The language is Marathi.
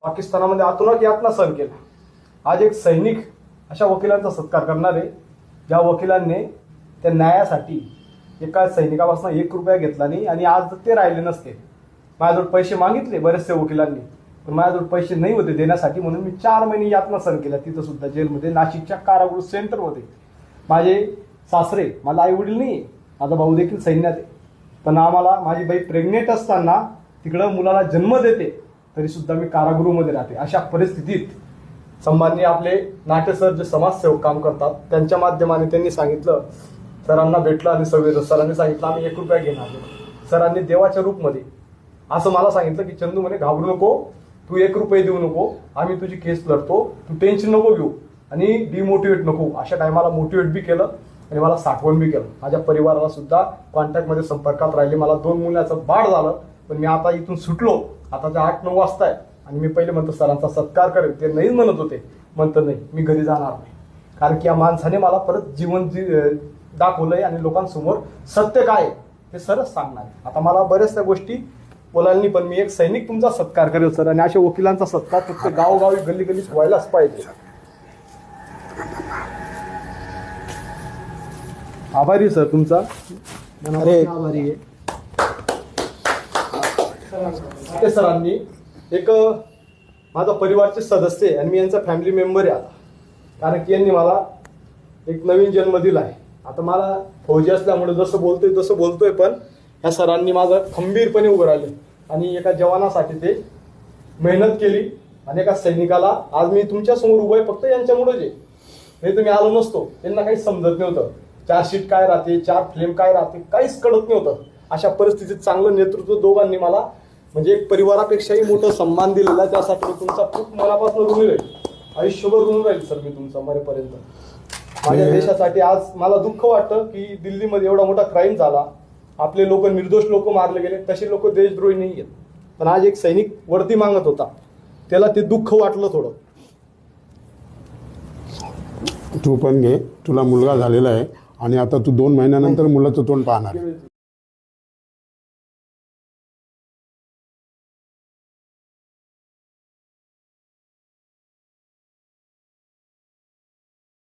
पाकिस्तानामध्ये अतोनात यातना सहन केला। आज एक सैनिक अशा वकिलांचा सत्कार करणार आहे ज्या वकिलांनी त्या न्यायासाठी एका सैनिकापासून 1 रुपया घेतला नाही आणि आज ते राहिले नसते। माझ्याजवळ पैसे मागितले बरेचसे वकिलांनी, पण माझ्याजवळ पैसे नाही होते देण्यासाठी, म्हणून मी 4 महिने यातना सहन केल्या तिथं सुद्धा जेलमध्ये, नाशिकच्या कारागृह सेंटरमध्ये। माझे सासरे, मला आई वडील नाही, माझा भाऊ देखील सैन्यात आहे, पण आम्हाला माझी बाई प्रेग्नेंट असताना तिकडं मुलाला जन्म देते तरी सुद्धा मी कारागृहामध्ये राहते। अशा परिस्थितीत सन्माननीय आपले नाटे सर जे समाजसेवक काम करतात त्यांच्या माध्यमाने त्यांनी सांगितलं, सरांना भेटलं आणि सरांनी सांगितलं आम्ही 1 रुपया घेणार नाही। सरांनी देवाच्या रूपमध्ये असं मला सांगितलं की चंदू म्हणे घाबरू नको, तू 1 रुपये देऊ नको, आम्ही तुझी केस लढतो, तू टेन्शन नको घेऊ आणि डिमोटिवेट नको। अशा टायमाला मोटिवेट बी केलं आणि मला साठवण बी केलं। माझ्या परिवाराला सुद्धा कॉन्टॅक्टमध्ये संपर्कात राहिले। मला 2 मुलाचं बाळ झालं, पण मी आता इथून सुटलो, आताच्या 8-9 वाजता आहे आणि मी पहिले म्हणतो सरांचा सत्कार करेल, ते नाही म्हणत होते, म्हणतं नाही मी घरी जाणार नाही, कारण की या माणसाने मला परत जीवन दाखवलंय आणि लोकांसमोर सत्य काय हे सरच सांगणार आहे। आता मला बऱ्याचशा गोष्टी बोलायला, पण मी एक सैनिक तुमचा सत्कार करेल सर, आणि अशा वकिलांचा सत्कार फक्त गावोगावी गल्ली गल्लीत व्हायलाच पाहिजे। आभारी सर तुमचा, आभारी आहे। सरांनी एक माझा परिवारचे सदस्य आहे आणि मी यांचा फॅमिली मेंबर आहे आता, कारण की यांनी मला एक नवीन जन्म दिला आहे। आता मला फौजी असल्यामुळे जसं बोलतोय, पण ह्या सरांनी माझं खंबीरपणे उभं राहिले आणि एका जवानासाठी ते मेहनत केली आणि एका सैनिकाला आज मी तुमच्या समोर उभं आहे फक्त यांच्यामुळेच आहे, नाही तर मी आलो नसतो। त्यांना काही समजत नव्हतं, चार्जशीट काय राहते, 4 फ्लेम काय राहते, काहीच कळत नव्हतं। अशा परिस्थितीत चांगलं नेतृत्व दोघांनी मला म्हणजे एक परिवारापेक्षाही मोठं सन्मान दिलेला, त्यासाठी मी तुमचा खूप मनापासून ऋणी राहील, आयुष्यभर ऋणी राहील सर मी तुमचा मरेपर्यंत। माझ्या देशासाठी आज मला दुःख वाटतं की दिल्लीमध्ये एवढा मोठा क्राईम झाला, आपले लोक निर्दोष लोक मारले गेले, तसे लोक देशद्रोही नाही आहेत, पण आज एक सैनिक वर्दी मागत होता, त्याला ते दुःख वाटलं थोडं। तू पण घे, तुला मुलगा झालेला आहे आणि आता तू 2 महिन्यानंतर मुलाचं तोंड पाहणार।